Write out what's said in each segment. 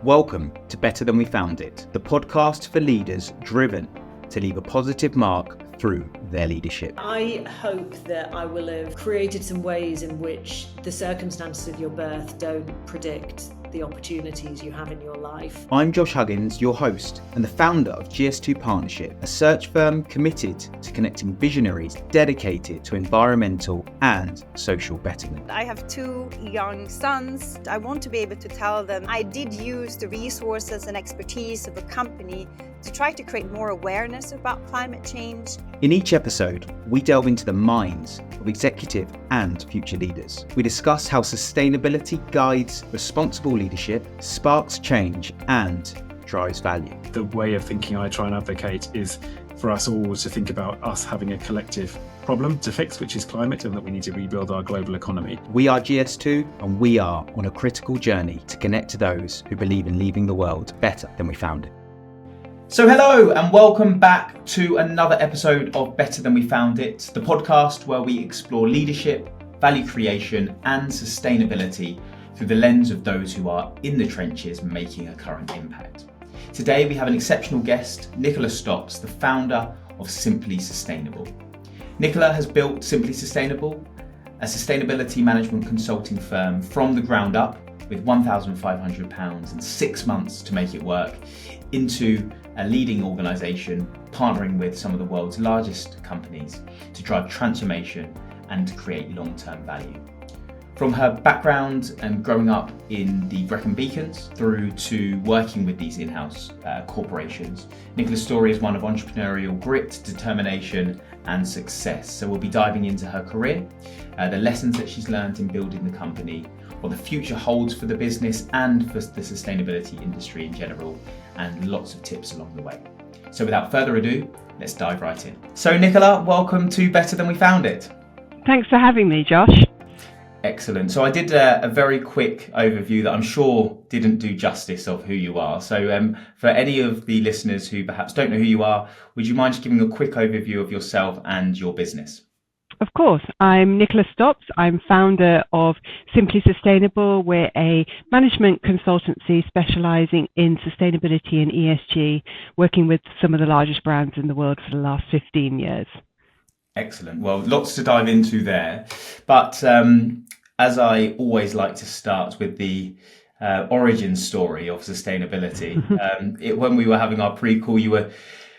Welcome to Better Than We Found It, the podcast for leaders driven to leave a positive mark through their leadership. I hope that I will have created some ways in which the circumstances of your birth don't predict the opportunities you have in your life. I'm Josh Huggins, your host and the founder of GS2 Partnership, a search firm committed to connecting visionaries dedicated to environmental and social betterment. I have two young sons. I want to be able to tell them I did use the resources and expertise of a company to try to create more awareness about climate change. In each episode, we delve into the minds of executive and future leaders. We discuss how sustainability guides responsible leadership, sparks change, and drives value. The way of thinking I try and advocate is for us all to think about us having a collective problem to fix, which is climate, and that we need to rebuild our global economy. We are GS2, and we are on a critical journey to connect to those who believe in leaving the world better than we found it. So hello and welcome back to another episode of Better Than We Found It, the podcast where we explore leadership, value creation and sustainability through the lens of those who are in the trenches making a current impact. Today we have an exceptional guest, Nicola Stopps, the founder of Simply Sustainable. Nicola has built Simply Sustainable, a sustainability management consulting firm from the ground up with £1,500 and 6 months to make it work, into a leading organisation partnering with some of the world's largest companies to drive transformation and create long-term value. From her background and growing up in the Brecon Beacons through to working with these in-house corporations, Nicola's story is one of entrepreneurial grit, determination and success. So we'll be diving into her career, the lessons that she's learned in building the company, what the future holds for the business and for the sustainability industry in general, and lots of tips along the way. So without further ado, let's dive right in. So Nicola, welcome to Better Than We Found It. Thanks for having me, Josh. Excellent. So I did a very quick overview that I'm sure didn't do justice of who you are. So for any of the listeners who perhaps don't know who you are, would you mind just giving a quick overview of yourself and your business? Of course. I'm Nicola Stopps. I'm founder of Simply Sustainable. We're a management consultancy specialising in sustainability and ESG, working with some of the largest brands in the world for the last 15 years. Excellent. Well, lots to dive into there. But as I always like to start with the origin story of sustainability, when we were having our pre-call, you were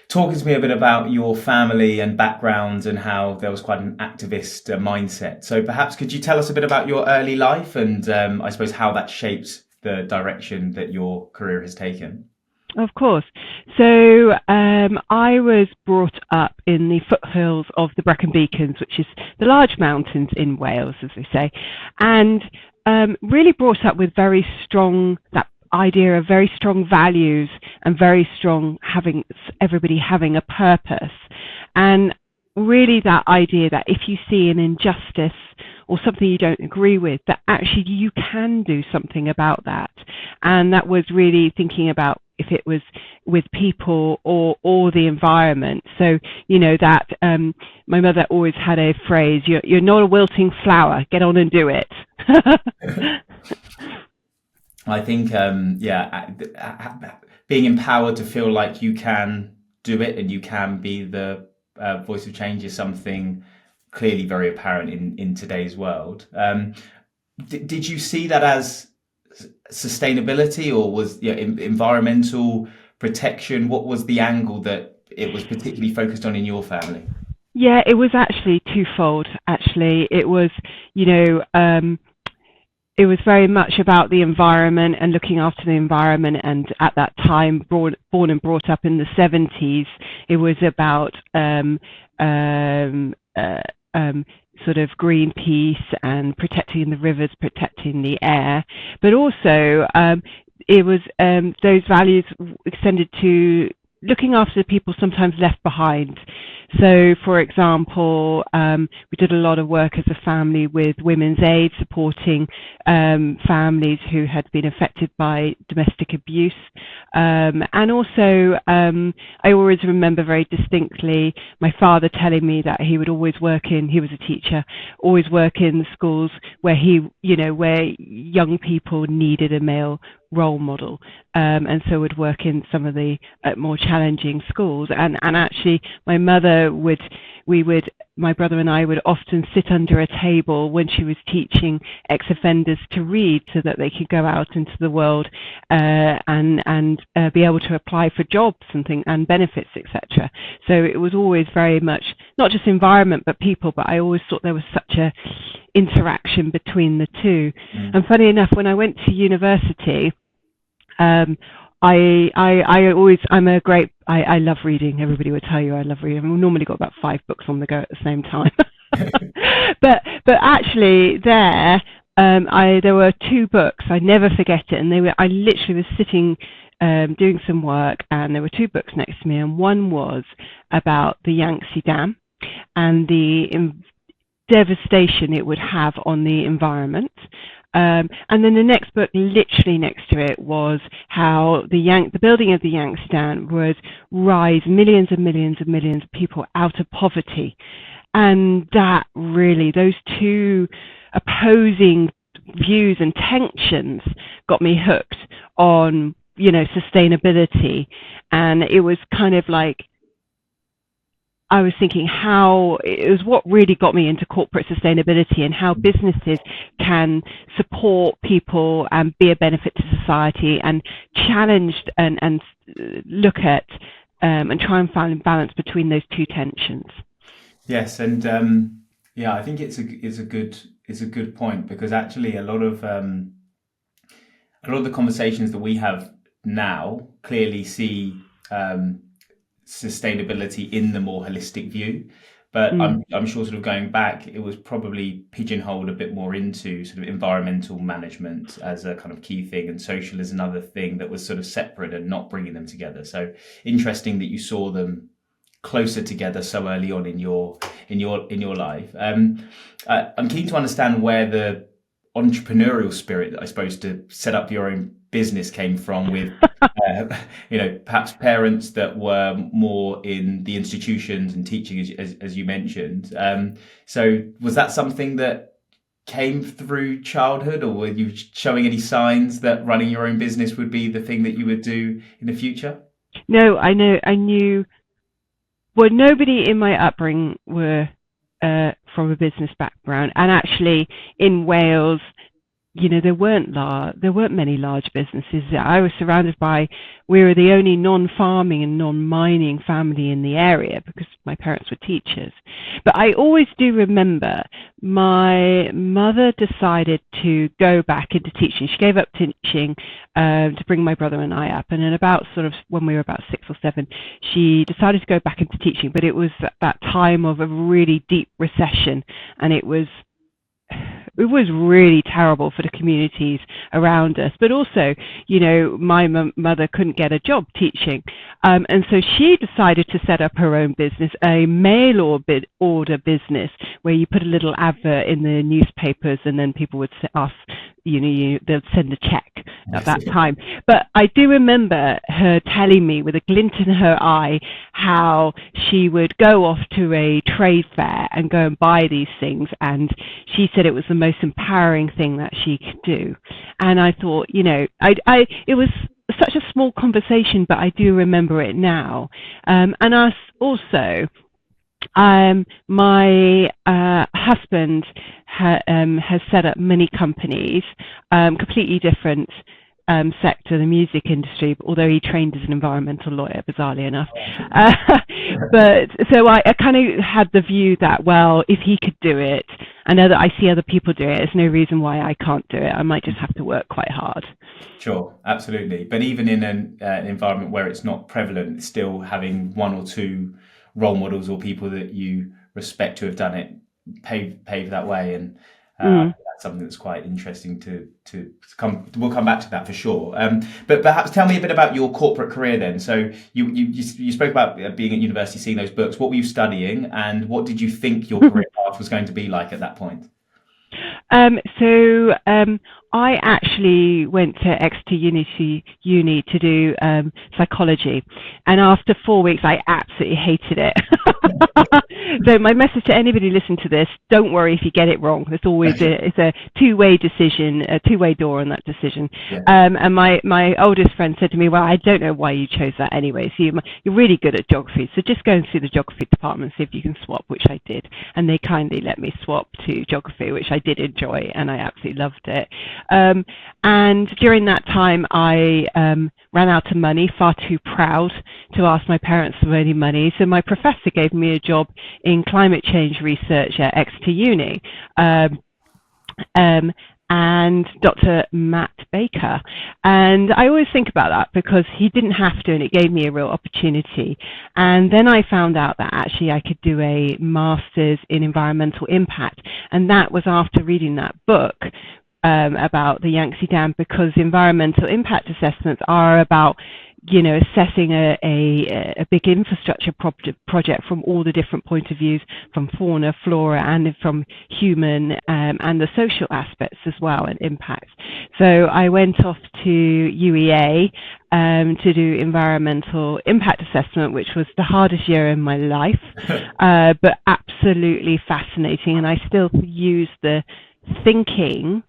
talking to me a bit about your family and background and how there was quite an activist mindset. So perhaps could you tell us a bit about your early life and I suppose how that shapes the direction that your career has taken? Of course. So I was brought up in the foothills of the Brecon Beacons, which is the large mountains in Wales, as they say, and really brought up with very strong, that idea of very strong values and very strong everybody having a purpose, and really that idea that if you see an injustice or something you don't agree with, that actually you can do something about that. And that was really thinking about if it was with people or the environment. So that my mother always had a phrase, you're not a wilting flower, get on and do it. I think, being empowered to feel like you can do it and you can be the voice of change is something clearly very apparent in today's world. Did you see that as sustainability, or was environmental protection? What was the angle that it was particularly focused on in your family? Yeah, it was actually twofold. Actually, it was, it was very much about the environment and looking after the environment. And at that time, born and brought up in the 70s, it was about sort of Greenpeace and protecting the rivers, protecting the air. But also, it was those values extended to looking after the people sometimes left behind. So, for example, we did a lot of work as a family with Women's Aid, supporting families who had been affected by domestic abuse, And also, I always remember very distinctly my father telling me that he would always he was a teacher, always work in schools where where young people needed a male role model, and so would work in some of the more challenging schools. And actually, my brother and I would often sit under a table when she was teaching ex-offenders to read, so that they could go out into the world and be able to apply for jobs and benefits, etc. So it was always very much not just environment but people. But I always thought there was such a interaction between the two. And funny enough, when I went to university, I love reading. Everybody would tell you I love reading. I've normally got about 5 books on the go at the same time. but actually there were 2 books. I never forget it. And I literally was sitting doing some work, and there were 2 books next to me, and one was about the Yangtze Dam and the devastation it would have on the environment. And then the next book, literally next to it, was how the building of the Yangtze Dam would rise millions and millions and millions of people out of poverty. And that really, those 2 opposing views and tensions got me hooked on, sustainability. And it was kind of like, I was thinking how it was what really got me into corporate sustainability, and how businesses can support people and be a benefit to society, and challenge and look at and try and find a balance between those 2 tensions. Yes, and I think it's a good point, because actually a lot of the conversations that we have now clearly see sustainability in the more holistic view, but I'm sure sort of going back, it was probably pigeonholed a bit more into sort of environmental management as a kind of key thing, and social as another thing that was sort of separate and not bringing them together. So interesting that you saw them closer together so early on in your life. I'm keen to understand where the entrepreneurial spirit, I suppose, to set up your own business came from, with perhaps parents that were more in the institutions and teaching, as you mentioned. So was that something that came through childhood, or were you showing any signs that running your own business would be the thing that you would do in the future? No, I knew. Well, nobody in my upbringing were from a business background, and actually in Wales, there weren't many large businesses. I was surrounded we were the only non-farming and non-mining family in the area, because my parents were teachers. But I always do remember my mother decided to go back into teaching. She gave up teaching to bring my brother and I up, and then about sort of when we were about 6 or 7, she decided to go back into teaching. But it was that time of a really deep recession, and it was really terrible for the communities around us. But also, my mother couldn't get a job teaching. And so she decided to set up her own business, a mail order business, where you put a little advert in the newspapers, and then people would ask, they'd send a check at that time. But I do remember her telling me with a glint in her eye how she would go off to a trade fair and go and buy these things. And she said it was the most empowering thing that she could do. And I thought, it was such a small conversation, but I do remember it now. And us also, my husband has set up many companies, completely different sector, the music industry, although he trained as an environmental lawyer, bizarrely enough. But so I kind of had the view that, well, if he could do it, I know that I see other people do it, there's no reason why I can't do it. I might just have to work quite hard. Sure, absolutely. But even in an environment where it's not prevalent, still having 1 or 2 role models or people that you respect to have done it pave that way, and that's something that's quite interesting to come. We'll come back to that for sure. But perhaps tell me a bit about your corporate career then. So you spoke about being at university, seeing those books. What were you studying, and what did you think your career path was going to be like at that point? I actually went to Exeter Uni to do psychology, and after 4 weeks, I absolutely hated it. So my message to anybody listening to this: don't worry if you get it wrong. There's always it's a two-way decision, a two-way door on that decision. Yeah. And my oldest friend said to me, "Well, I don't know why you chose that anyway. So you're really good at geography, so just go and see the geography department, see if you can swap," which I did, and they kindly let me swap to geography, which I did enjoy, and I absolutely loved it. And during that time, I ran out of money, far too proud to ask my parents for any money. So my professor gave me a job in climate change research at Exeter Uni. And Dr. Matt Baker. And I always think about that because he didn't have to, and it gave me a real opportunity. And then I found out that actually I could do a master's in environmental impact. And that was after reading that book about the Yangtze Dam, because environmental impact assessments are about, you know, assessing a big infrastructure project from all the different point of views, from fauna, flora, and from human and the social aspects as well, and impacts. So I went off to UEA to do environmental impact assessment, which was the hardest year in my life, but absolutely fascinating. And I still use the thinking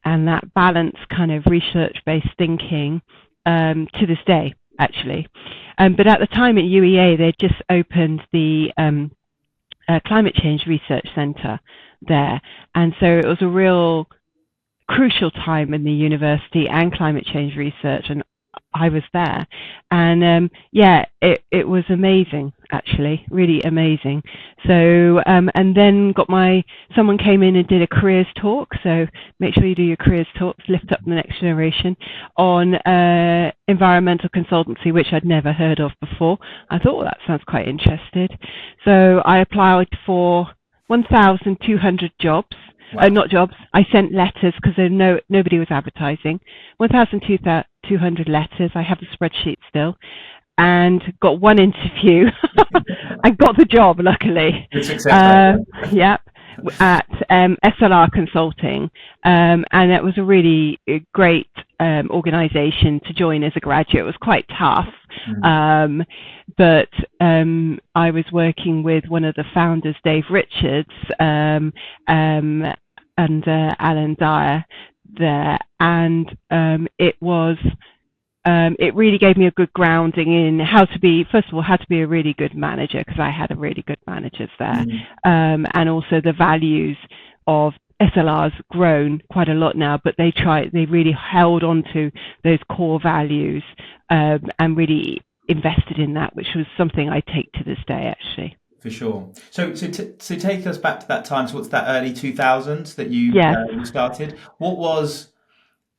and that balanced kind of research-based thinking to this day, actually. But at the time at UEA, they'd just opened the Climate Change Research Centre there. And so it was a real crucial time in the university and climate change research, and I was there. And it was amazing, actually, really amazing. So, and then someone came in and did a careers talk. So make sure you do your careers talks, lift up the next generation, on environmental consultancy, which I'd never heard of before. I thought, well, that sounds quite interesting. So I applied for 1,200 jobs. Wow. Not jobs. I sent letters because nobody was advertising. 1,200 letters. I have the spreadsheet still, and got one interview. I got the job, luckily. Good success. Yep, at SLR Consulting, and it was a really great organisation to join as a graduate. It was quite tough. But I was working with one of the founders, Dave Richards, and Alan Dyer there, and it really gave me a good grounding in how to be a really good manager, because I had a really good managers there, and also the values of SLR's grown quite a lot now, but they really held on to those core values and really invested in that, which was something I take to this day, actually. For sure. So take us back to that time. So what's that, early 2000s that you started? What was,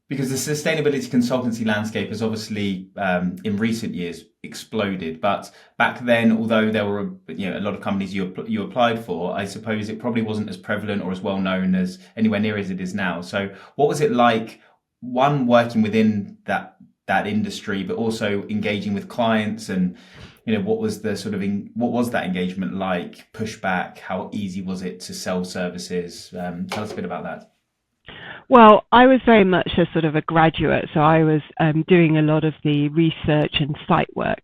because the sustainability consultancy landscape has obviously in recent years exploded, but back then, although there were a lot of companies you applied for, I suppose it probably wasn't as prevalent or as well known as anywhere near as it is now. So what was it like, one, working within that industry, but also engaging with clients, and what was the sort of what was that engagement like? Pushback? How easy was it to sell services? Tell us a bit about that. Well, I was very much a sort of a graduate, so I was doing a lot of the research and site work.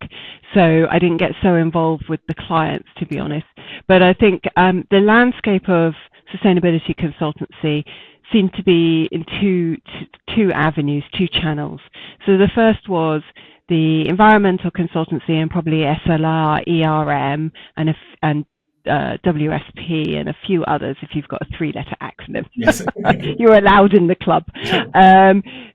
So I didn't get so involved with the clients, to be honest. But I think the landscape of sustainability consultancy seemed to be in two avenues, two channels. So the first was the environmental consultancy, and probably SLR, ERM, and WSP, and a few others if you've got a 3-letter acronym. Yes. You're allowed in the club.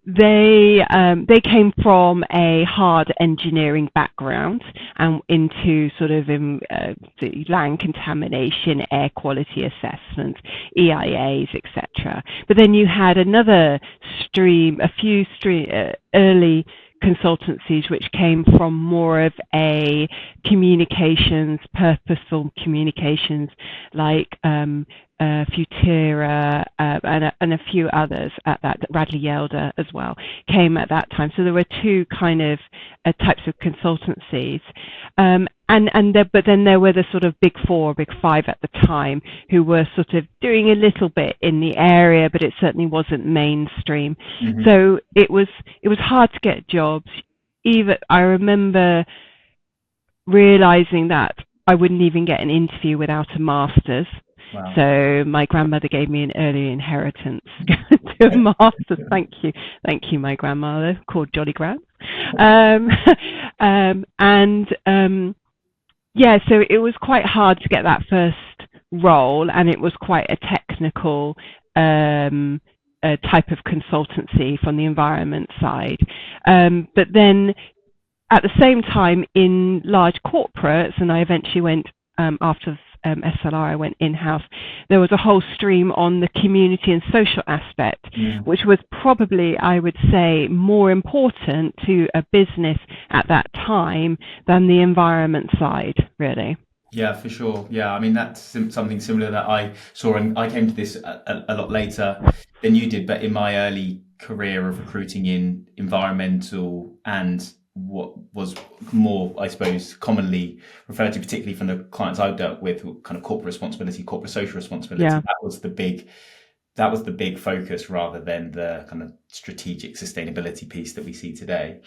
They came from a hard engineering background and into sort of the land contamination, air quality assessment, EIAs, etc. But then you had another stream, early consultancies which came from more of a purposeful communications, like Futera, and a few others at that. Radley Yelder as well came at that time. So there were two kind of types of consultancies, but then there were the sort of big four, big five at the time, who were sort of doing a little bit in the area, but it certainly wasn't mainstream. Mm-hmm. So it was hard to get jobs. Even I remember realizing that I wouldn't even get an interview without a master's. Wow. So my grandmother gave me an early inheritance to a master's. Thank you, my grandmother, called Jolly Grant. So it was quite hard to get that first role, and it was quite a technical type of consultancy from the environment side. But then at the same time in large corporates, and I eventually went after SLR, I went in-house, there was a whole stream on the community and social aspect, which was probably, I would say, more important to a business at that time than the environment side, really. Yeah, for sure. Yeah, I mean, that's something similar that I saw, and I came to this a lot later than you did, but in my early career of recruiting in environmental and what was more, I suppose, commonly referred to, particularly from the clients I dealt with, kind of corporate responsibility, corporate social responsibility. Yeah. That was the big focus, rather than the kind of strategic sustainability piece that we see today.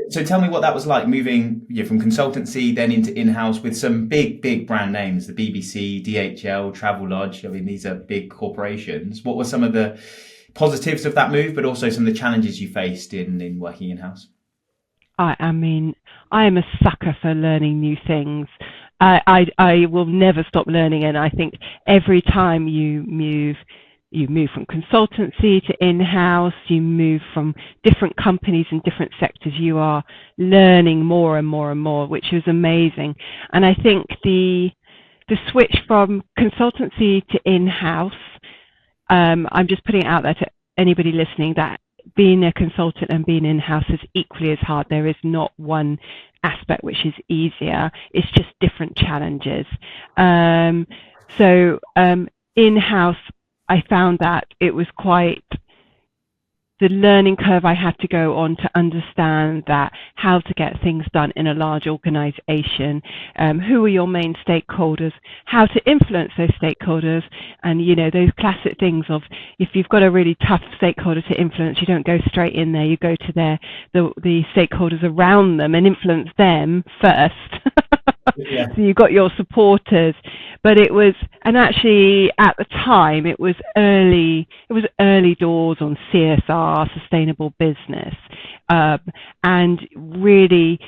So tell me what that was like, moving from consultancy then into in-house with some big brand names, the BBC, DHL, Travelodge. I mean, these are big corporations. What were some of the positives of that move, but also some of the challenges you faced in working in-house? I mean, I am a sucker for learning new things. I will never stop learning, and I think every time you move from consultancy to in-house, you move from different companies and different sectors, you are learning more and more and more, which is amazing. And I think the switch from consultancy to in-house, I'm just putting it out there to anybody listening that being a consultant and being in-house is equally as hard. There is not one aspect which is easier. It's just different challenges. In-house, I found that it was quite the learning curve I had to go on to understand that how to get things done in a large organization, who are your main stakeholders, how to influence those stakeholders, and those classic things of, if you've got a really tough stakeholder to influence, you don't go straight in there, you go to the stakeholders around them and influence them first. Yeah. So you got your supporters, but it was, and actually at the time it was early doors on CSR, sustainable business, and really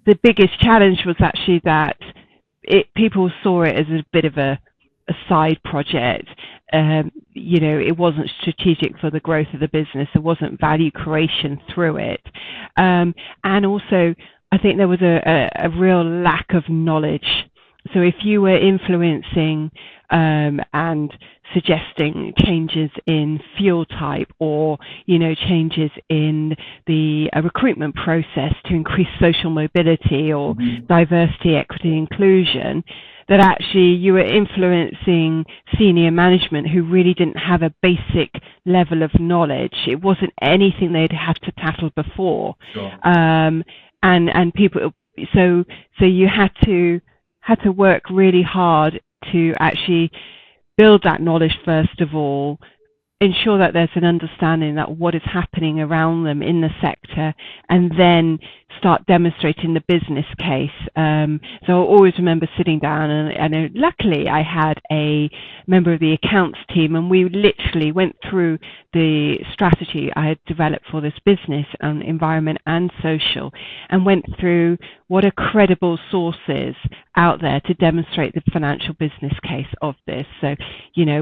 the biggest challenge was actually that people saw it as a bit of a side project. It wasn't strategic for the growth of the business. There wasn't value creation through it, and also I think there was a real lack of knowledge. So if you were influencing and suggesting changes in fuel type, or changes in the recruitment process to increase social mobility or diversity, equity, inclusion, that actually you were influencing senior management who really didn't have a basic level of knowledge. It wasn't anything they'd have to tackle before. Sure. And people, so you had to work really hard to actually build that knowledge first of all, ensure that there's an understanding that what is happening around them in the sector, and then start demonstrating the business case. So I always remember sitting down, and luckily I had a member of the accounts team, and we literally went through the strategy I had developed for this business on environment and social, and went through what are credible sources out there to demonstrate the financial business case of this. So,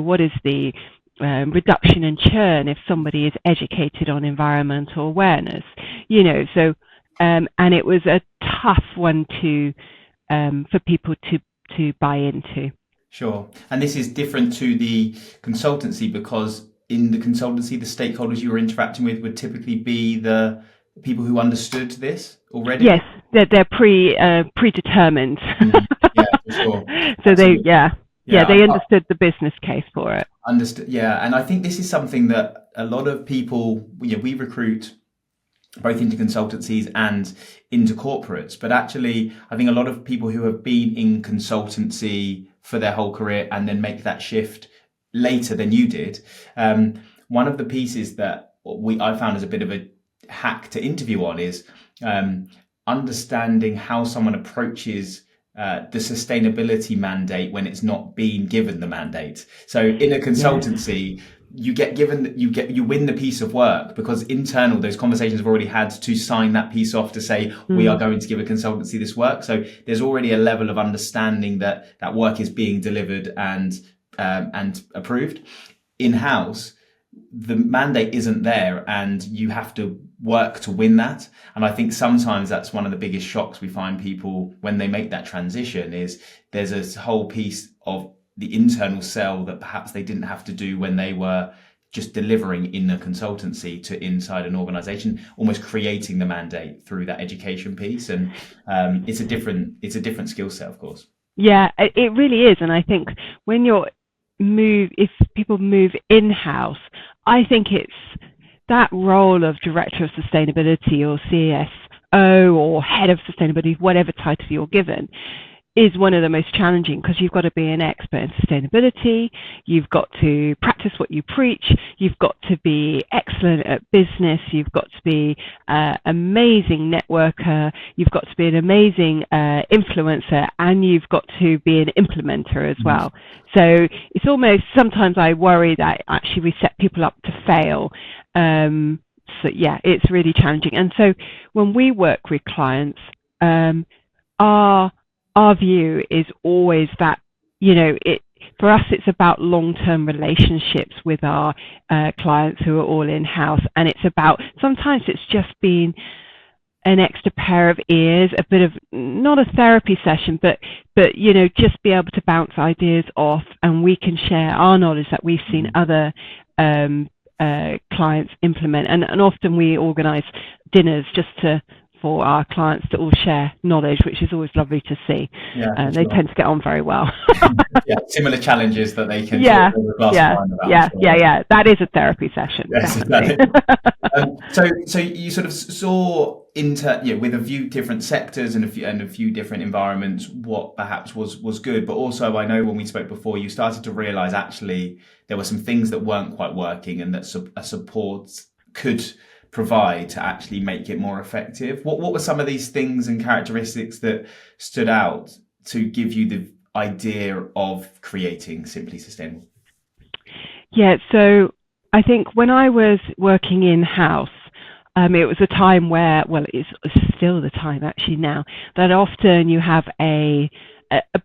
what is the reduction in churn if somebody is educated on environmental awareness, and it was a tough one for people to buy into. Sure. And this is different to the consultancy, because in the consultancy, the stakeholders you were interacting with would typically be the people who understood this already. Yes, they're predetermined. Yeah, for sure. So Absolutely. Yeah, they understood the business case for it. Understood. Yeah, and I think this is something that a lot of people, we recruit both into consultancies and into corporates, but actually I think a lot of people who have been in consultancy for their whole career and then make that shift later than you did, one of the pieces that I found as a bit of a hack to interview on is understanding how someone approaches the sustainability mandate when it's not being given the mandate. So in a consultancy, you win the piece of work because internal, those conversations have already had to sign that piece off to say, we are going to give a consultancy this work. So there's already a level of understanding that that work is being delivered and approved. In-house, the mandate isn't there and you have to work to win that. And I think sometimes that's one of the biggest shocks we find people when they make that transition is there's a whole piece of the internal sell that perhaps they didn't have to do when they were just delivering in a consultancy to inside an organization, almost creating the mandate through that education piece. And it's a different skill set, of course. Yeah, it really is. And I think when if people move in-house, I think it's that role of Director of Sustainability or CSO or Head of Sustainability, whatever title you're given, is one of the most challenging because you've got to be an expert in sustainability, you've got to practice what you preach, you've got to be excellent at business, you've got to be an amazing networker, you've got to be an amazing influencer, and you've got to be an implementer as well. So it's almost, sometimes I worry that actually we set people up to fail. So yeah, it's really challenging. And so when we work with clients, our view is always that, for us, it's about long-term relationships with our clients who are all in-house. And it's about, sometimes it's just been an extra pair of ears, a bit of, not a therapy session, but just be able to bounce ideas off, and we can share our knowledge that we've seen other clients implement. And often we organize dinners just for our clients to all share knowledge, which is always lovely to see. Yeah, they tend to get on very well. Yeah, similar challenges that they can talk over a glass of wine about. Yeah. That is a therapy session. Yes, so you sort of saw with a few different sectors and a few different environments what perhaps was good, but also I know when we spoke before, you started to realise actually there were some things that weren't quite working and that a support could provide to actually make it more effective. What were some of these things and characteristics that stood out to give you the idea of creating Simply Sustainable? Yeah, so I think when I was working in-house, it was a time where, it's still the time actually now, that often you have a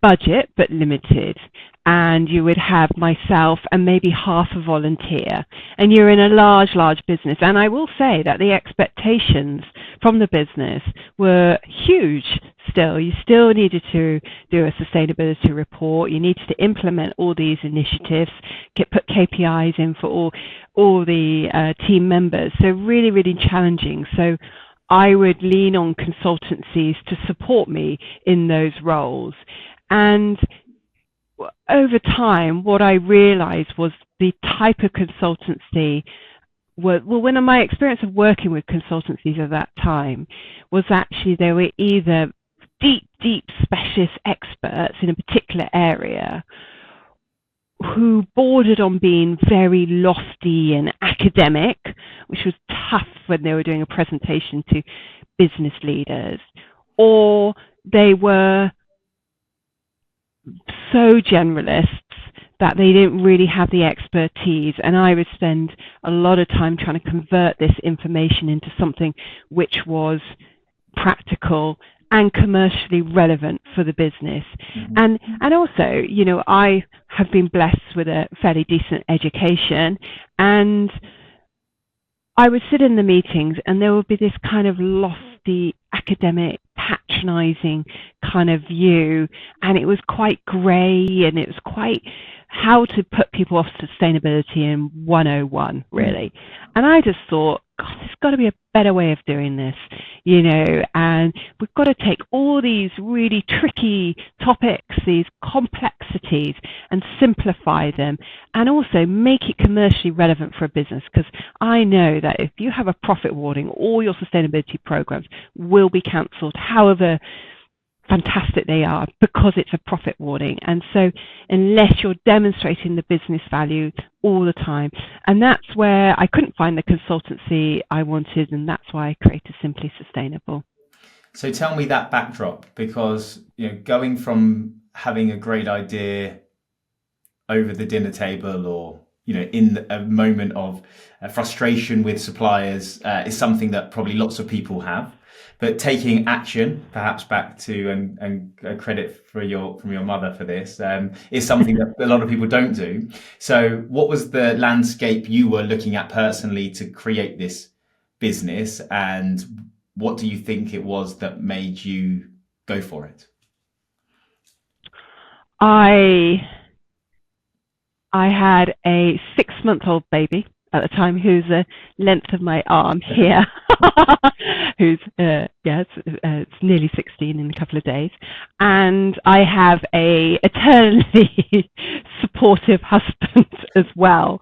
budget but limited, and you would have myself and maybe half a volunteer, and you're in a large business. And I will say that the expectations from the business were huge still. You still needed to do a sustainability report, you needed to implement all these initiatives, put KPIs in for all the team members, so really challenging. So I would lean on consultancies to support me in those roles. And over time, what I realized was the type of consultancy, when my experience of working with consultancies at that time was actually they were either deep specialist experts in a particular area who bordered on being very lofty and academic, which was tough when they were doing a presentation to business leaders, or they were so generalists that they didn't really have the expertise. And I would spend a lot of time trying to convert this information into something which was practical and commercially relevant for the business. And also, I have been blessed with a fairly decent education, and I would sit in the meetings and there would be this kind of lofty academic patronizing kind of view, and it was quite grey, and it was quite how to put people off sustainability in 101 really. And I just thought, God, there's got to be a better way of doing this, and we've got to take all these really tricky topics, these complexities, and simplify them, and also make it commercially relevant for a business. Because I know that if you have a profit warning, all your sustainability programs will be cancelled, however fantastic they are, because it's a profit warning. And so unless you're demonstrating the business value all the time, and that's where I couldn't find the consultancy I wanted, and that's why I created Simply Sustainable. So tell me that backdrop, because going from having a great idea over the dinner table, or in a moment of frustration with suppliers, is something that probably lots of people have. But taking action, perhaps back to and credit from your mother for this, is something that a lot of people don't do. So what was the landscape you were looking at personally to create this business, and what do you think it was that made you go for it? I had a 6-month-old baby at the time, who's the length of my arm here, who's it's nearly 16 in a couple of days, and I have a eternally supportive husband as well,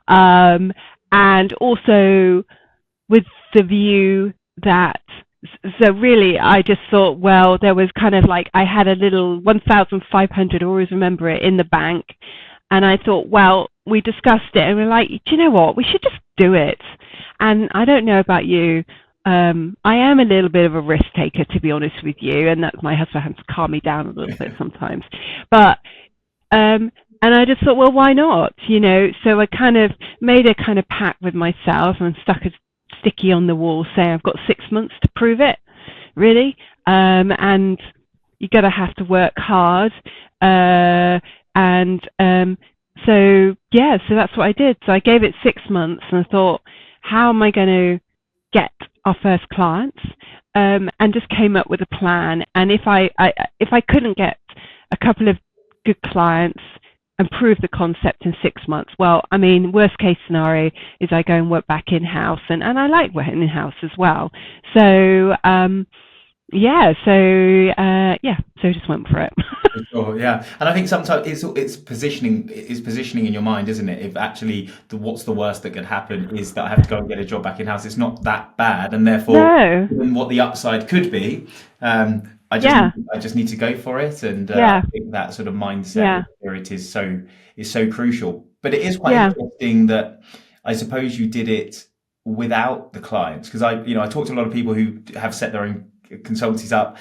and also with the view that, so really I just thought, well, there was kind of like, I had a little 1,500, always remember it, in the bank. And I thought, well, we discussed it and we're like, do you know what? We should just do it. And I don't know about you. I am a little bit of a risk taker, to be honest with you. And that's my husband has to calm me down a little bit sometimes. But, and I just thought, well, why not? So I kind of made a kind of pact with myself and stuck a sticky on the wall saying I've got 6 months to prove it, really. And you got to have to work hard. So that's what I did. So I gave it 6 months and I thought, how am I going to get our first clients? And just came up with a plan. And if I couldn't get a couple of good clients and prove the concept in 6 months, well, I mean, worst case scenario is I go and work back in-house, and I like working in-house as well. So so just went for it. Sure, yeah. And I think sometimes it's positioning in your mind, isn't it? If actually what's the worst that could happen is that I have to go and get a job back in house, it's not that bad, and therefore what the upside could be, I just need to go for it, and I think that sort of mindset spirit is so crucial. But it is quite interesting that I suppose you did it without the clients, because I talk to a lot of people who have set their own consultancies up,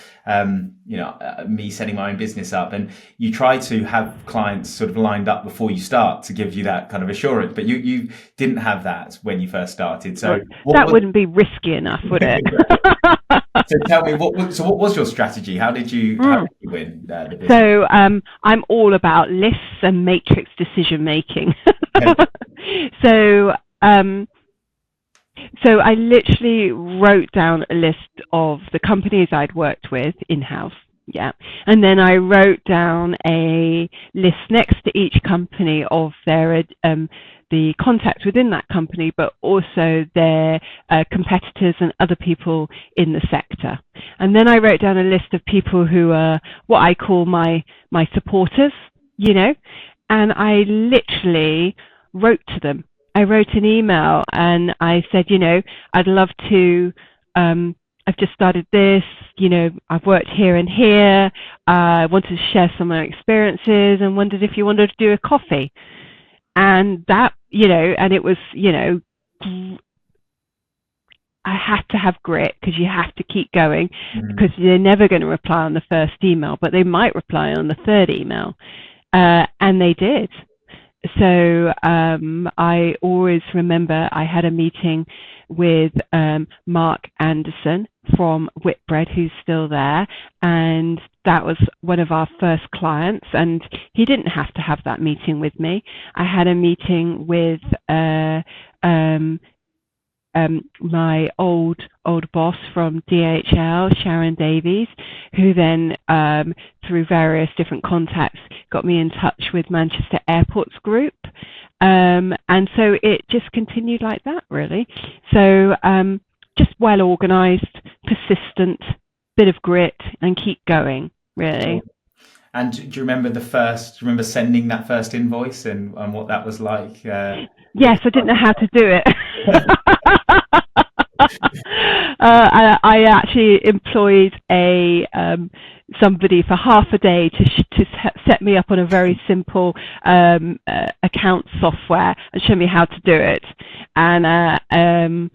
me setting my own business up, and you try to have clients sort of lined up before you start to give you that kind of assurance, but you didn't have that when you first started. So that wouldn't be risky enough, would it? So tell me, what was your strategy? How did you win the business? So I'm all about lists and matrix decision making. So I literally wrote down a list of the companies I'd worked with in-house, and then I wrote down a list next to each company of their the contacts within that company, but also their competitors and other people in the sector. And then I wrote down a list of people who are what I call my supporters, and I literally wrote to them. I wrote an email and I said, I'd love to, I've just started this, I've worked here and here. I wanted to share some of my experiences and wondered if you wanted to do a coffee. And that, and it was, I had to have grit, because you have to keep going, because they're never going to reply on the first email, but they might reply on the third email. And they did. So I always remember I had a meeting with Mark Anderson from Whitbread, who's still there, and that was one of our first clients, and he didn't have to have that meeting with me. I had a meeting with my old boss from DHL, Sharon Davies, who then through various different contacts got me in touch with Manchester Airports Group, And so it just continued like that, really. So just well organised, persistent, bit of grit, and keep going, really. And do you remember sending that first invoice and what that was like? Yes, I didn't know how to do it. I actually employed somebody for half a day to set me up on a very simple account software and show me how to do it. And the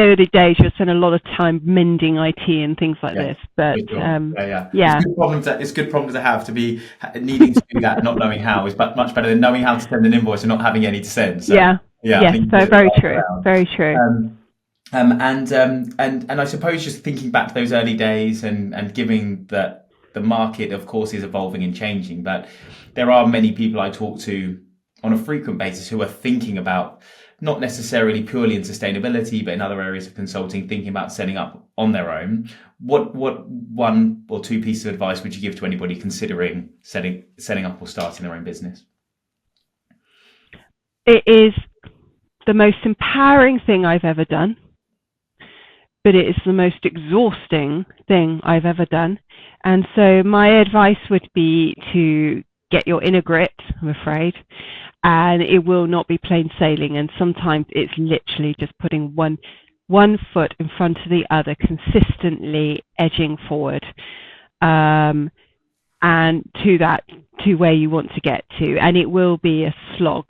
early days you'll spend a lot of time mending IT and things like this. But it's a good problem to have, to be needing to do that and not knowing how is much better than knowing how to send an invoice and not having any to send. So, so very true. Very true. And I suppose just thinking back to those early days and given that the market, of course, is evolving and changing, but there are many people I talk to on a frequent basis who are thinking about, not necessarily purely in sustainability, but in other areas of consulting, thinking about setting up on their own. What one or two pieces of advice would you give to anybody considering setting up or starting their own business? It is the most empowering thing I've ever done, but it is the most exhausting thing I've ever done. And so my advice would be to get your inner grit, I'm afraid, and it will not be plain sailing. And sometimes it's literally just putting one foot in front of the other, consistently edging forward, and to where you want to get to. And it will be a slog.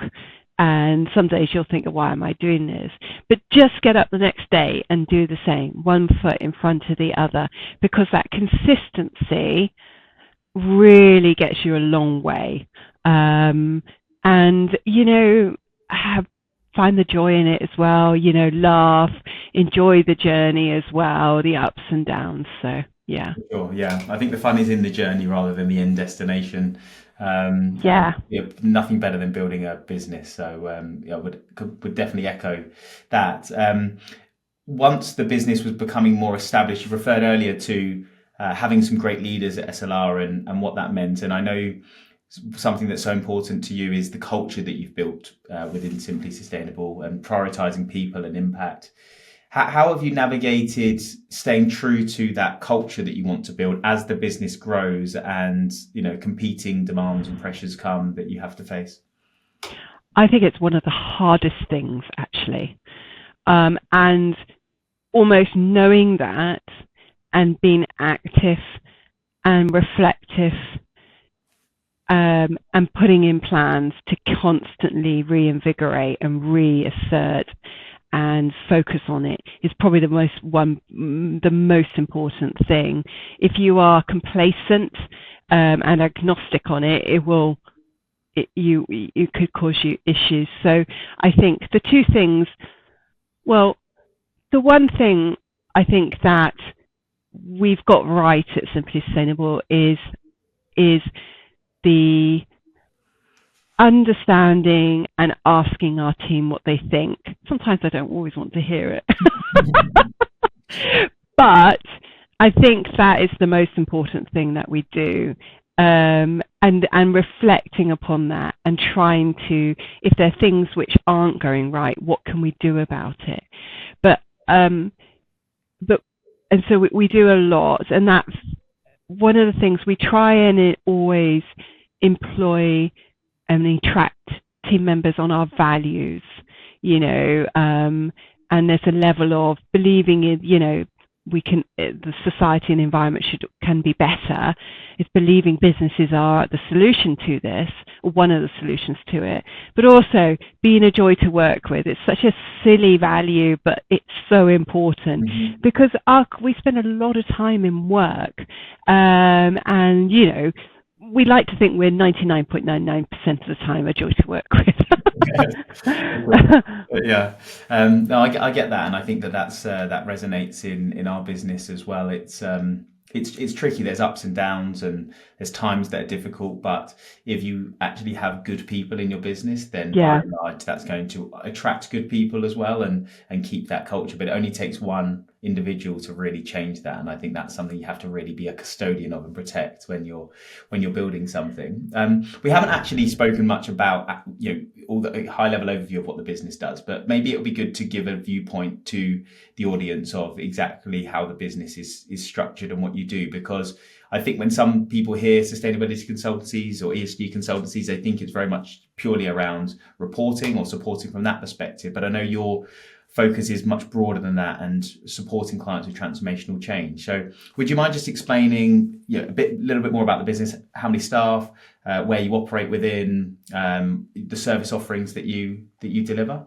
And some days you'll think, why am I doing this? But just get up the next day and do the same, one foot in front of the other, because that consistency really gets you a long way. And, find the joy in it as well, laugh, enjoy the journey as well, the ups and downs. So, yeah. Sure, yeah. I think the fun is in the journey rather than the end destination. Nothing better than building a business. So I would definitely echo that. Once the business was becoming more established, you referred earlier to having some great leaders at SLR and what that meant. And I know something that's so important to you is the culture that you've built within Simply Sustainable and prioritizing people and impact. How have you navigated staying true to that culture that you want to build as the business grows and, competing demands and pressures come that you have to face? I think it's one of the hardest things, actually. And almost knowing that and being active and reflective and putting in plans to constantly reinvigorate and reassert and focus on it is probably the most important thing. If you are complacent and agnostic on it, you could cause you issues. So I think the two things. Well, the one thing I think that we've got right at Simply Sustainable is the understanding and asking our team what they think. Sometimes I don't always want to hear it. But I think that is the most important thing that we do. And reflecting upon that and trying to, if there are things which aren't going right, what can we do about it? And so we do a lot, and that's one of the things we try and always employ and attract team members on our values, and there's a level of believing in, the society and environment can be better. It's believing businesses are the solution to this, or one of the solutions to it, but also being a joy to work with. It's such a silly value, but it's so important because we spend a lot of time in work, and we like to think we're 99.99% of the time a joy to work with. Yeah. No, I get that, and I think that resonates in our business as well. It's tricky. There's ups and downs, and there's times that are difficult. But if you actually have good people in your business, then by and large, that's going to attract good people as well, and keep that culture. But it only takes one individual to really change that. And I think that's something you have to really be a custodian of and protect when you're building something. We haven't actually spoken much about all the high level overview of what the business does, but maybe it would be good to give a viewpoint to the audience of exactly how the business is structured and what you do, because I think when some people hear sustainability consultancies or ESG consultancies, they think it's very much purely around reporting or supporting from that perspective. But I know your focus is much broader than that and supporting clients with transformational change. So would you mind just explaining a little bit more about the business, how many staff, where you operate within, the service offerings that you deliver?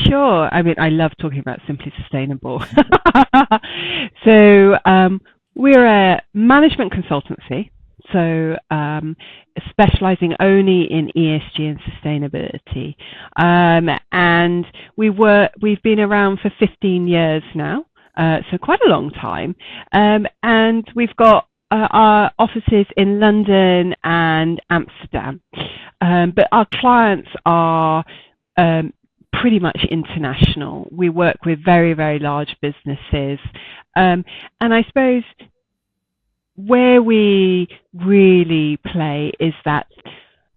Sure. I mean, I love talking about Simply Sustainable. So we're a management consultancy, so specializing only in ESG and sustainability. And we've been around for 15 years now, so quite a long time. And we've got our offices in London and Amsterdam. But our clients are pretty much international. We work with very, very large businesses. And I suppose where we really play is that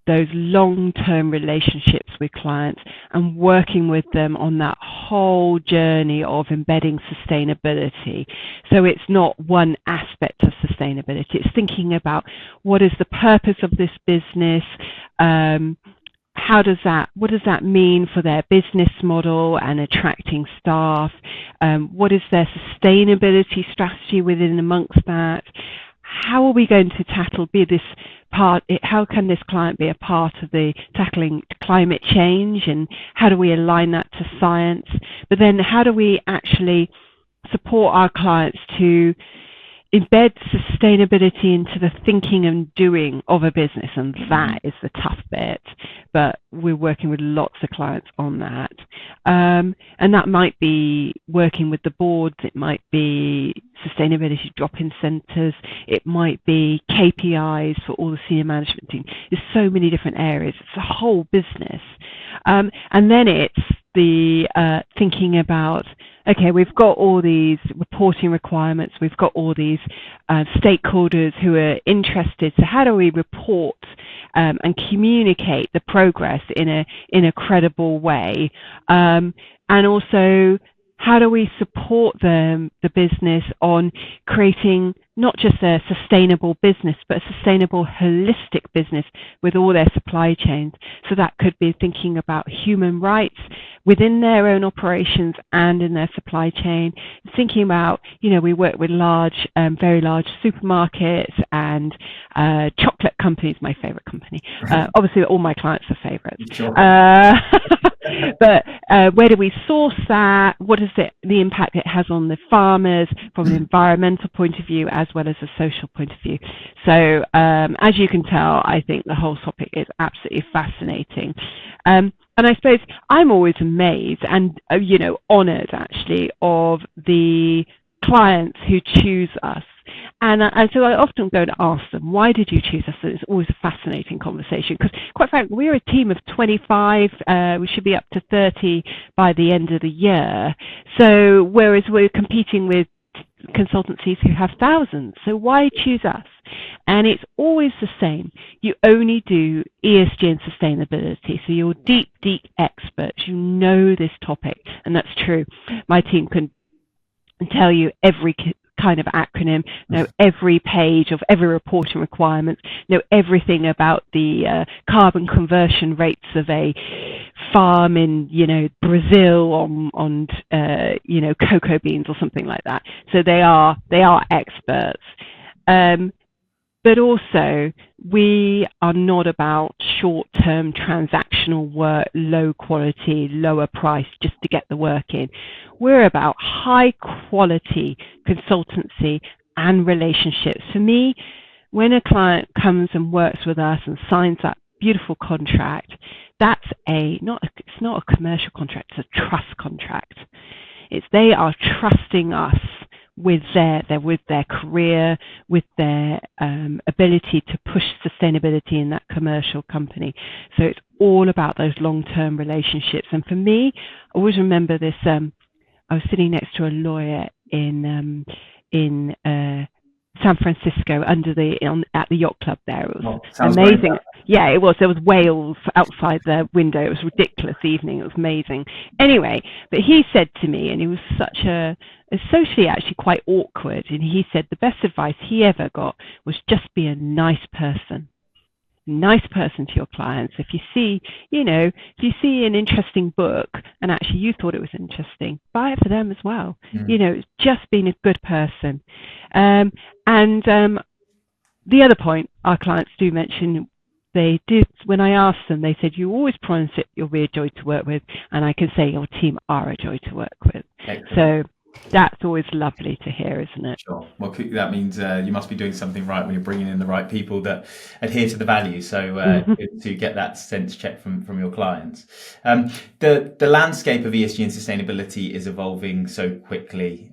those long-term relationships with clients and working with them on that whole journey of embedding sustainability. So it's not one aspect of sustainability. It's thinking about what is the purpose of this business, what does that mean for their business model and attracting staff? What is their sustainability strategy within amongst that? How are we going to how can this client be a part of the tackling climate change, and how do we align that to science? But then how do we actually support our clients to embed sustainability into the thinking and doing of a business? And that is the tough bit, but we're working with lots of clients on that. And that might be working with the boards, it might be sustainability drop-in centres, it might be KPIs for all the senior management team. There's so many different areas. It's a whole business. And then it's the thinking about, okay, we've got all these reporting requirements, we've got all these stakeholders who are interested. So how do we report and communicate the progress in a credible way? And also, how do we support the business on creating not just a sustainable business, but a sustainable holistic business with all their supply chains? So that could be thinking about human rights within their own operations and in their supply chain. Thinking about, we work with very large supermarkets and chocolate companies, my favorite company. Obviously, all my clients are favorites. Sure. But where do we source that? What is the impact it has on the farmers from an environmental point of view as well as a social point of view? So as you can tell, I think the whole topic is absolutely fascinating. And I suppose I'm always amazed and, honoured actually of the clients who choose us. And so I often go to ask them, why did you choose us? So it's always a fascinating conversation because, quite frankly, we're a team of 25. We should be up to 30 by the end of the year. So whereas we're competing with consultancies who have thousands. So why choose us? And it's always the same. You only do ESG and sustainability. So you're deep, deep experts. You know this topic. And that's true. My team can tell you every kind of acronym, know every page of every reporting requirement, know everything about the carbon conversion rates of a farm in, Brazil on cocoa beans or something like that. So they are experts. But also, we are not about short-term transactional work, low quality, lower price, just to get the work in. We're about high-quality consultancy and relationships. For me, when a client comes and works with us and signs that beautiful contract, that's it's not a commercial contract, it's a trust contract. They are trusting us with their career, with their ability to push sustainability in that commercial company. So it's all about those long-term relationships. And for me, I always remember this. I was sitting next to a lawyer in San Francisco at the yacht club there. It was amazing. Great. Yeah, it was. There was whales outside the window. It was a ridiculous evening. It was amazing. Anyway, but he said to me, and he was socially actually quite awkward, and he said the best advice he ever got was just be a nice person. Nice person to your clients. If you see an interesting book and actually you thought it was interesting, buy it for them as well. It's just being a good person. And the other point our clients do mention, they did, when I asked them, they said, you always promise that you'll be a joy to work with, and I can say your team are a joy to work with. Excellent. So that's always lovely to hear, isn't it? Sure. Well, that means you must be doing something right when you're bringing in the right people that adhere to the values. So to get that sense check from your clients. The landscape of ESG and sustainability is evolving so quickly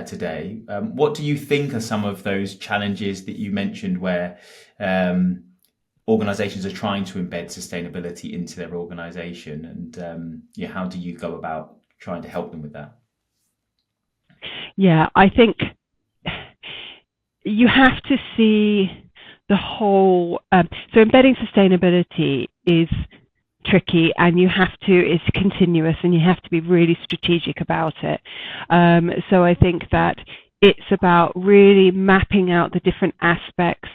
today. What do you think are some of those challenges that you mentioned where organizations are trying to embed sustainability into their organization, and how do you go about trying to help them with that? Yeah, I think you have to see the whole. So embedding sustainability is tricky, and it's continuous, and you have to be really strategic about it. So I think that it's about really mapping out the different aspects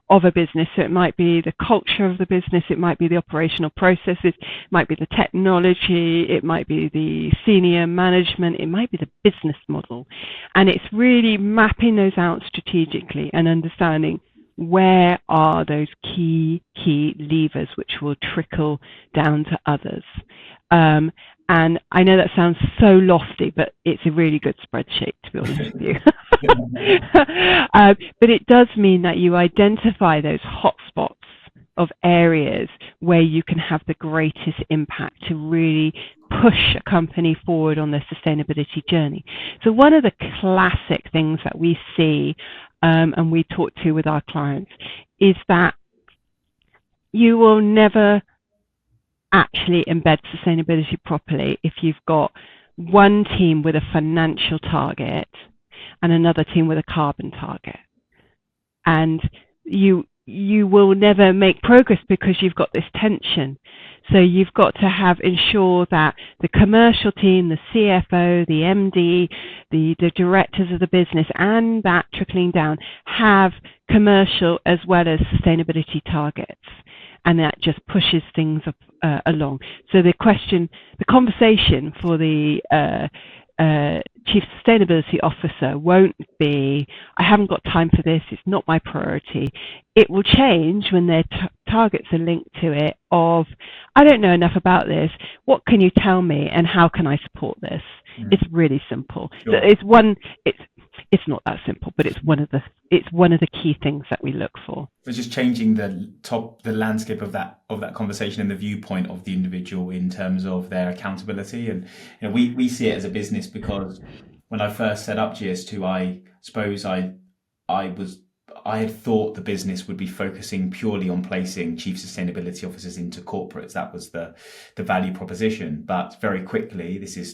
of a business. So it might be the culture of the business, it might be the operational processes, it might be the technology, it might be the senior management, it might be the business model. And it's really mapping those out strategically and understanding where are those key levers which will trickle down to others. And I know that sounds so lofty, but it's a really good spreadsheet, to be honest with you. But it does mean that you identify those hotspots of areas where you can have the greatest impact to really push a company forward on their sustainability journey. So one of the classic things that we see and we talk to with our clients is that you will never actually embed sustainability properly if you've got one team with a financial target and another team with a carbon target. And you will never make progress because you've got this tension. So you've got to ensure that the commercial team, the CFO, the MD, the directors of the business, and that trickling down have commercial as well as sustainability targets. And that just pushes things along. So the conversation for the Chief Sustainability Officer won't be, I haven't got time for this, it's not my priority. It will change when their targets are linked to it of, I don't know enough about this, what can you tell me and how can I support this? It's really simple. Sure. It's not that simple, but it's one of the key things that we look for. It's just changing the landscape of that conversation and the viewpoint of the individual in terms of their accountability. And we see it as a business because when I first set up GS2, I suppose I had thought the business would be focusing purely on placing chief sustainability officers into corporates. That was the value proposition. But very quickly, this is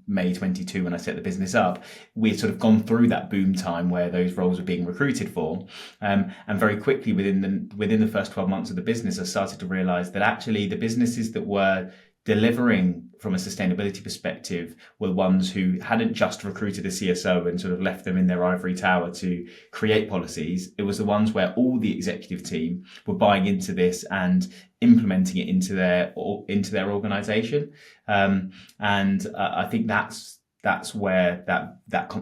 May 22 when I set the business up, we had sort of gone through that boom time where those roles were being recruited for, and very quickly within the first 12 months of the business, I started to realize that actually the businesses that were delivering from a sustainability perspective were ones who hadn't just recruited a CSO and sort of left them in their ivory tower to create policies. It was the ones where all the executive team were buying into this and implementing it into their organization. And I think that's where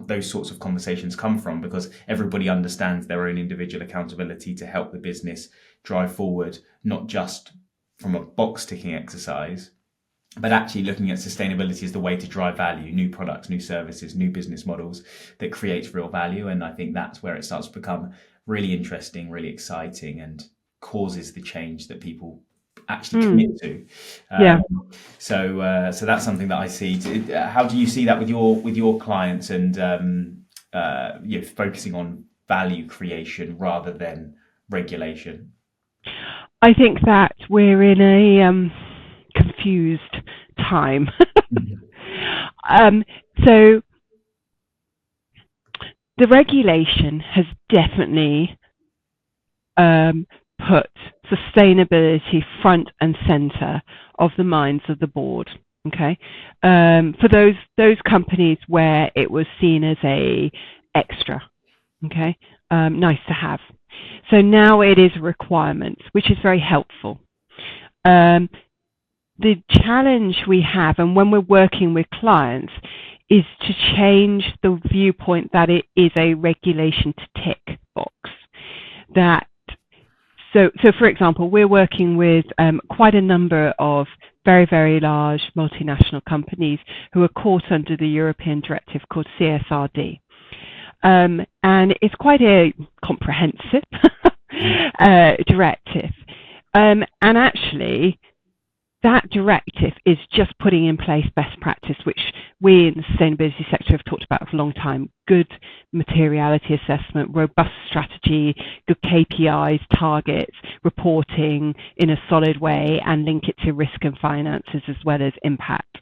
those sorts of conversations come from, because everybody understands their own individual accountability to help the business drive forward, not just from a box ticking exercise, but actually looking at sustainability as the way to drive value, new products, new services, new business models that creates real value. And I think that's where it starts to become really interesting, really exciting, and causes the change that people actually commit to. So that's something that I see. How do you see that with your clients and focusing on value creation rather than regulation? I think that we're in a confused time. So the regulation has definitely put sustainability front and center of the minds of the board. Okay, for those companies where it was seen as a extra, okay, nice to have. So now it is a requirement, which is very helpful. The challenge we have, and when we're working with clients, is to change the viewpoint that it is a regulation to tick box. So for example, we're working with quite a number of very, very large multinational companies who are caught under the European directive called CSRD. And it's quite a comprehensive directive. And actually, that directive is just putting in place best practice, which we in the sustainability sector have talked about for a long time. Good materiality assessment, robust strategy, good KPIs, targets, reporting in a solid way, and link it to risk and finances as well as impact.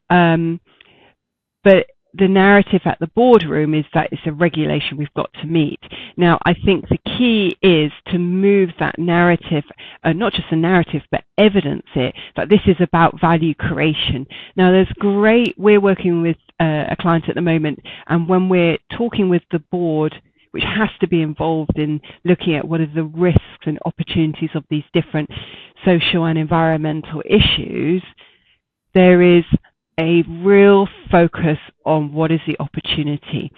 But the narrative at the boardroom is that it's a regulation we've got to meet. Now, I think the key is to move that narrative, not just a narrative, but evidence it, that this is about value creation. Now, we're working with a client at the moment, and when we're talking with the board, which has to be involved in looking at what are the risks and opportunities of these different social and environmental issues, there is a real focus on what is the opportunity.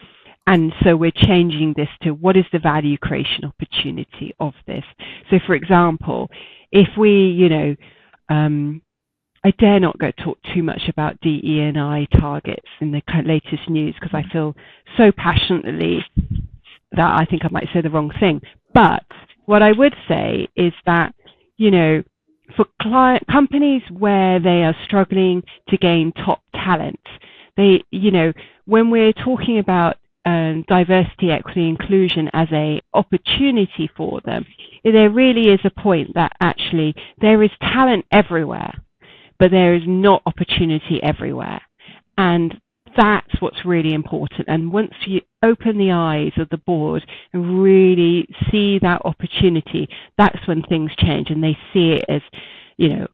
And so we're changing this to what is the value creation opportunity of this. So for example, if we, I dare not go talk too much about DE&I targets in the latest news because I feel so passionately that I think I might say the wrong thing. But what I would say is that, for companies where they are struggling to gain top talent, when we're talking about diversity, equity, inclusion as a opportunity for them, there really is a point that actually there is talent everywhere, but there is not opportunity everywhere. And that's what's really important. And once you open the eyes of the board and really see that opportunity, that's when things change and they see it as,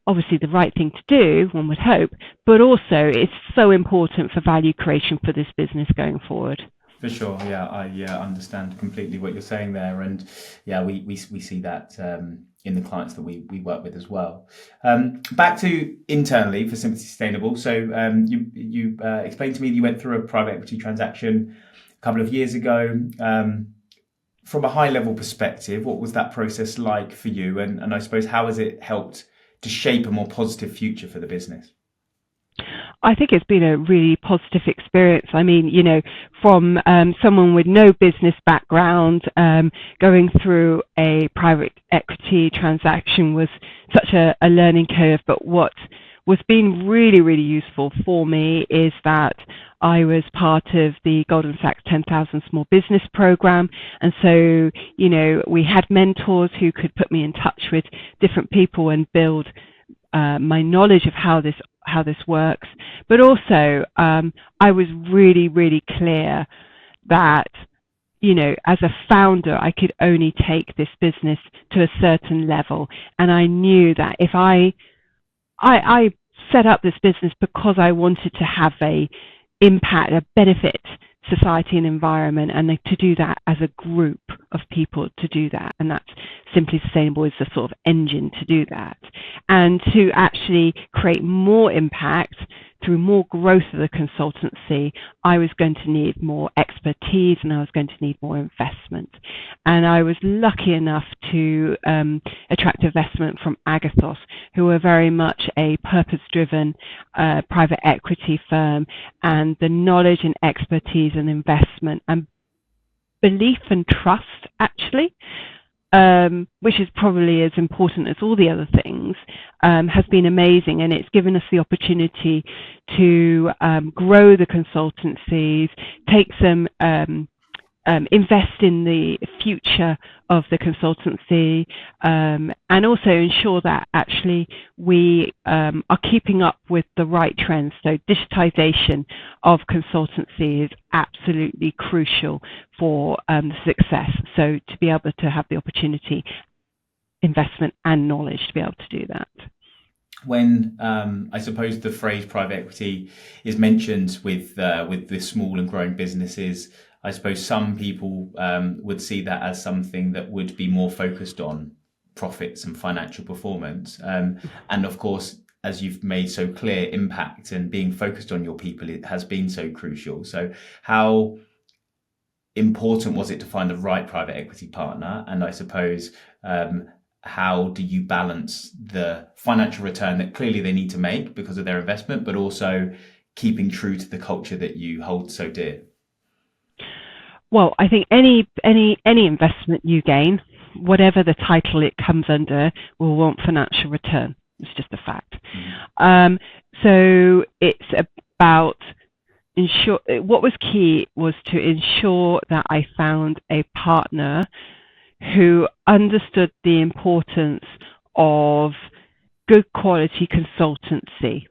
obviously the right thing to do, one would hope, but also it's so important for value creation for this business going forward. For sure, yeah, I understand completely what you're saying there, and yeah, we see that in the clients that we work with as well. Back to internally for Simply Sustainable. So you explained to me that you went through a private equity transaction a couple of years ago. From a high level perspective, what was that process like for you? And I suppose how has it helped to shape a more positive future for the business? I think it's been a really positive experience. I mean, from someone with no business background, going through a private equity transaction was such a learning curve. But what was been really, really useful for me is that I was part of the Goldman Sachs 10,000 Small Business Program. And so, we had mentors who could put me in touch with different people and build my knowledge of how this works, but also I was really, really clear that, as a founder, I could only take this business to a certain level, and I knew that if I set up this business because I wanted to have a impact, a benefit society and environment, and to do that as a group of people to do that, and that's Simply Sustainable is the sort of engine to do that, and to actually create more impact through more growth of the consultancy, I was going to need more expertise and I was going to need more investment. And I was lucky enough to attract investment from Agathos, who are very much a purpose-driven private equity firm, and the knowledge and expertise and investment and belief and trust, actually, which is probably as important as all the other things, has been amazing, and it's given us the opportunity to grow the consultancies, take some invest in the future of the consultancy, and also ensure that actually we are keeping up with the right trends. So digitization of consultancy is absolutely crucial for success. So to be able to have the opportunity, investment and knowledge to be able to do that. When I suppose the phrase private equity is mentioned with the small and growing businesses, I suppose some people would see that as something that would be more focused on profits and financial performance. And of course, as you've made so clear, impact and being focused on your people, it has been so crucial. So how important was it to find the right private equity partner? And I suppose, how do you balance the financial return that clearly they need to make because of their investment, but also keeping true to the culture that you hold so dear? Well, I think any investment you gain, whatever the title it comes under, will want financial return. It's just a fact. So it's about what was key was to ensure that I found a partner who understood the importance of good quality consultancy,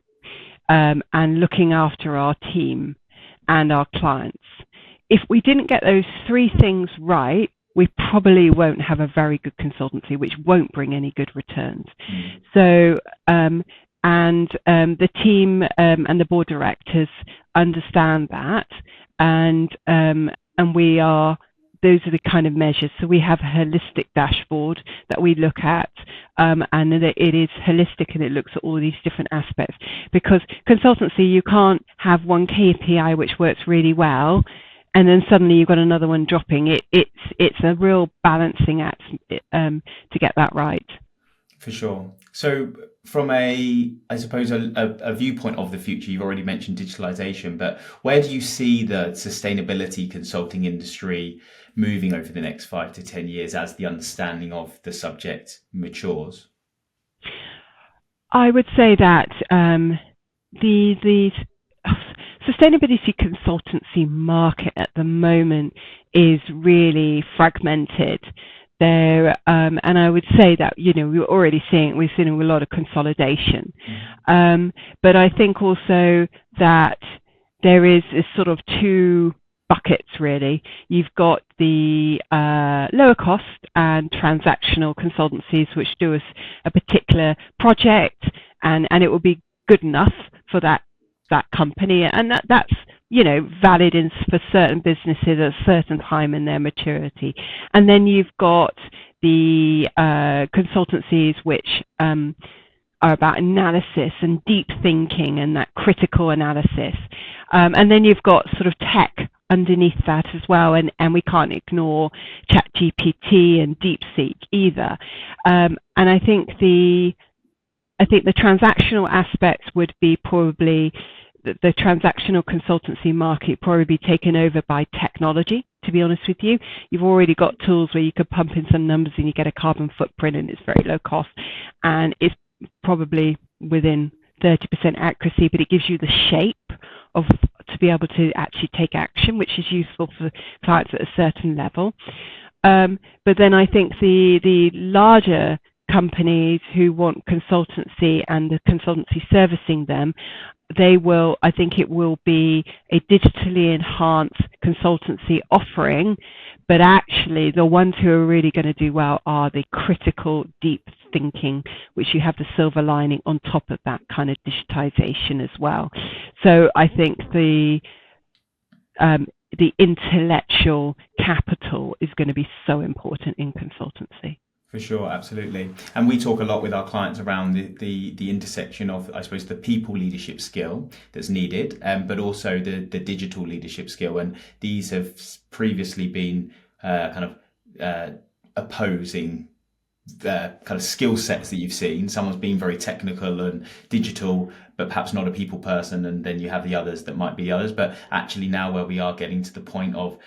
and looking after our team and our clients. If we didn't get those three things right, we probably won't have a very good consultancy, which won't bring any good returns. So, the team and the board directors understand that, and those are the kind of measures. So we have a holistic dashboard that we look at, and it is holistic and it looks at all these different aspects. Because consultancy, you can't have one KPI which works really well, and then suddenly you've got another one dropping. It's a real balancing act to get that right. For sure. So from I suppose a viewpoint of the future, you've already mentioned digitalization, but where do you see the sustainability consulting industry moving over the next 5 to 10 years as the understanding of the subject matures? I would say that the sustainability consultancy market at the moment is really fragmented. There, and I would say that, we're already we're seeing a lot of consolidation. But I think also that there is sort of two buckets really. You've got the lower cost and transactional consultancies which do a particular project, and it will be good enough for that company, and that's valid for certain businesses at a certain time in their maturity. And then you've got the consultancies which are about analysis and deep thinking and that critical analysis. And then you've got sort of tech underneath that as well, and we can't ignore ChatGPT and DeepSeek either. And I think the transactional aspects would be probably the transactional consultancy market probably be taken over by technology, to be honest with you. You've already got tools where you could pump in some numbers and you get a carbon footprint, and it's very low cost, and it's probably within 30% accuracy, but it gives you the shape to be able to actually take action, which is useful for clients at a certain level. But then I think the larger companies who want consultancy and the consultancy servicing them, I think it will be a digitally enhanced consultancy offering, but actually the ones who are really going to do well are the critical deep thinking, which you have the silver lining on top of that kind of digitization as well. So I think the intellectual capital is going to be so important in consultancy. For sure, absolutely. And we talk a lot with our clients around the intersection of, I suppose, the people leadership skill that's needed, but also the digital leadership skill. And these have previously been opposing the kind of skill sets that you've seen. Someone's been very technical and digital, but perhaps not a people person. And then you have the others that might be others. But actually now where we are getting to the point of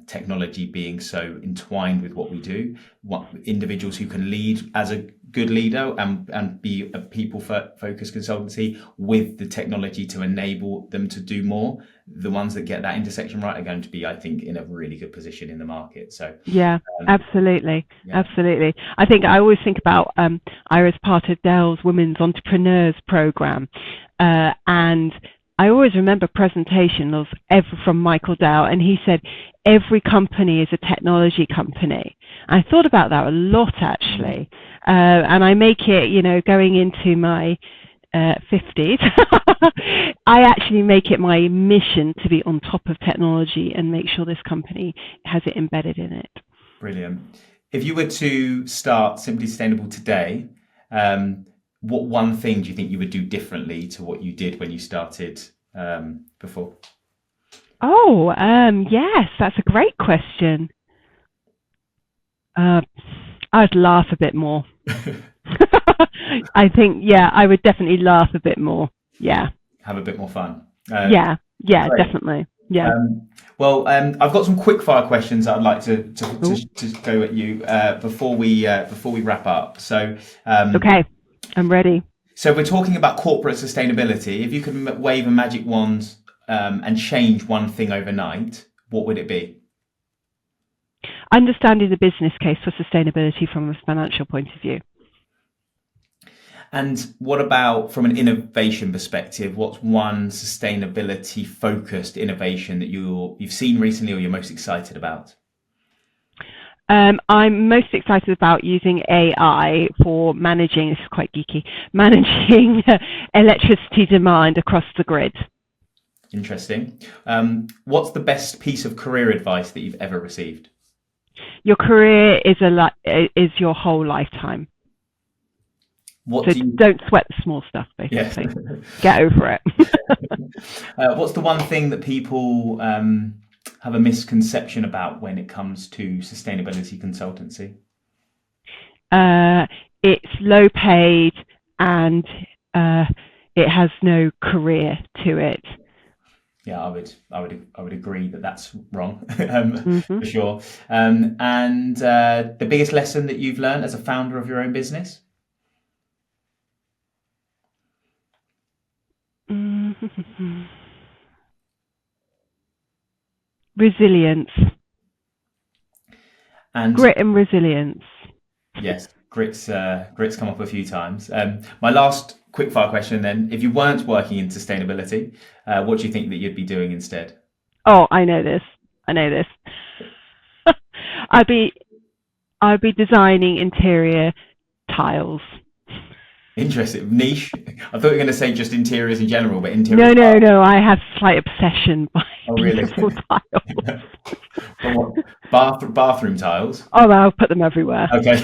technology being so entwined with what we do, what individuals who can lead as a good leader and be a people focused consultancy with the technology to enable them to do more, the ones that get that intersection right are going to be, I think, in a really good position in the market. So Yeah, absolutely. yeah. Absolutely. I think I always think about, I was part of Dell's Women's Entrepreneurs program, and I always remember presentations from Michael Dell, and he said, every company is a technology company. I thought about that a lot, actually. And I make it, going into my 50s, I actually make it my mission to be on top of technology and make sure this company has it embedded in it. Brilliant. If you were to start Simply Sustainable today, what one thing do you think you would do differently to what you did when you started before? Oh, yes, that's a great question. I'd laugh a bit more. I think, I would definitely laugh a bit more. Yeah. Have a bit more fun. Yeah, great. Definitely. Yeah. I've got some quick fire questions that I'd like to go at you before we wrap up. So okay, I'm ready. So we're talking about corporate sustainability. If you could wave a magic wand and change one thing overnight, what would it be? Understanding the business case for sustainability from a financial point of view. And what about from an innovation perspective? What's one sustainability focused innovation that you've seen recently or you're most excited about? I'm most excited about using AI for managing, this is quite geeky, managing electricity demand across the grid. Interesting. What's the best piece of career advice that you've ever received? Your career is your whole lifetime. Don't sweat the small stuff, basically. Yes. Get over it. What's the one thing that people have a misconception about when it comes to sustainability consultancy? It's low paid and it has no career to it. Yeah, I would agree that that's wrong for sure. And the biggest lesson that you've learned as a founder of your own business? Resilience. And grit and resilience. Yes, grit's come up a few times. My last quickfire question then, if you weren't working in sustainability, what do you think that you'd be doing instead? Oh, I know this. I'd be designing interior tiles. Interesting. Niche. I thought you were going to say just interiors in general, but interior. No. I have slight obsession by beautiful tiles. What, bathroom tiles? Oh, I'll put them everywhere. Okay.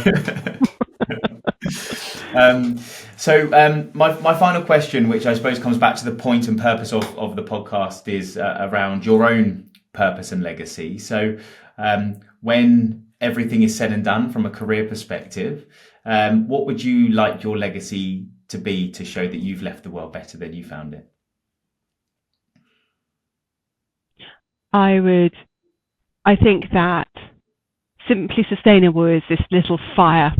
My final question, which I suppose comes back to the point and purpose of the podcast, is around your own purpose and legacy. So when everything is said and done from a career perspective, what would you like your legacy to be to show that you've left the world better than you found it? I think that Simply Sustainable is this little fire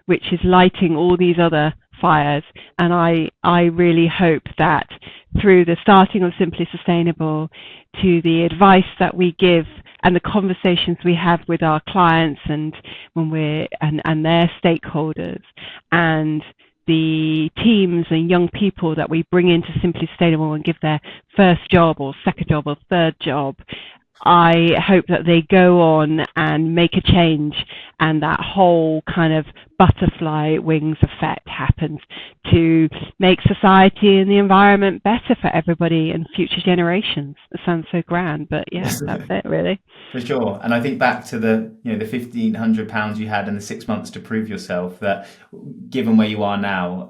which is lighting all these other fires, and I really hope that through the starting of Simply Sustainable to the advice that we give and the conversations we have with our clients and and their stakeholders and the teams and young people that we bring into Simply Sustainable and give their first job or second job or third job, I hope that they go on and make a change, and that whole kind of butterfly wings effect happens to make society and the environment better for everybody and future generations. It sounds so grand, but yeah, that's it really. For sure. And I think back to the £1,500 you had and the 6 months to prove yourself, that given where you are now,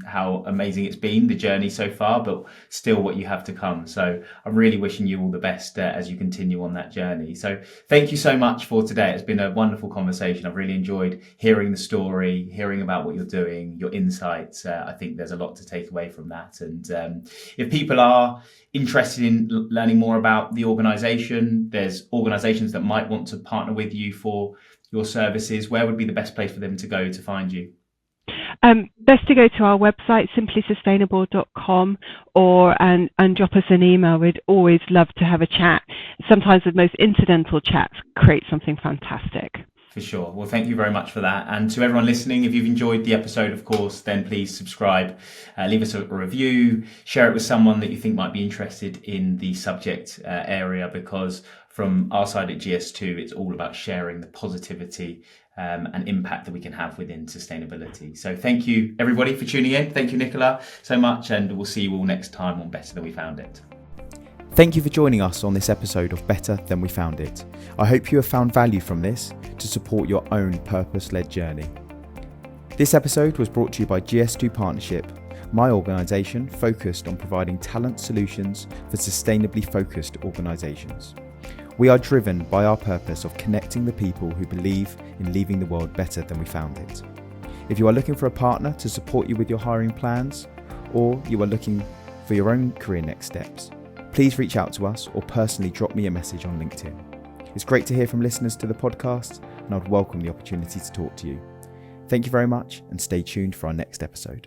how amazing it's been, the journey so far, but still what you have to come. So I'm really wishing you all the best as you continue on that journey. So thank you so much for today. It's been a wonderful conversation. I've really enjoyed hearing the story, hearing about what you're doing, your insights. I think there's a lot to take away from that. And if people are interested in learning more about the organisation, there's organisations that might want to partner with you for your services, where would be the best place for them to go to find you? Best to go to our website, simplysustainable.com, and drop us an email. We'd always love to have a chat. Sometimes the most incidental chats create something fantastic. For sure. Well, thank you very much for that. And to everyone listening, if you've enjoyed the episode, of course, then please subscribe, leave us a review, share it with someone that you think might be interested in the subject area, because from our side at GS2, it's all about sharing the positivity and impact that we can have within sustainability. So thank you, everybody, for tuning in. Thank you, Nicola, so much. And we'll see you all next time on Better Than We Found It. Thank you for joining us on this episode of Better Than We Found It. I hope you have found value from this to support your own purpose-led journey. This episode was brought to you by GS2 Partnership, my organisation focused on providing talent solutions for sustainably focused organisations. We are driven by our purpose of connecting the people who believe in leaving the world better than we found it. If you are looking for a partner to support you with your hiring plans, or you are looking for your own career next steps, please reach out to us or personally drop me a message on LinkedIn. It's great to hear from listeners to the podcast, and I'd welcome the opportunity to talk to you. Thank you very much, and stay tuned for our next episode.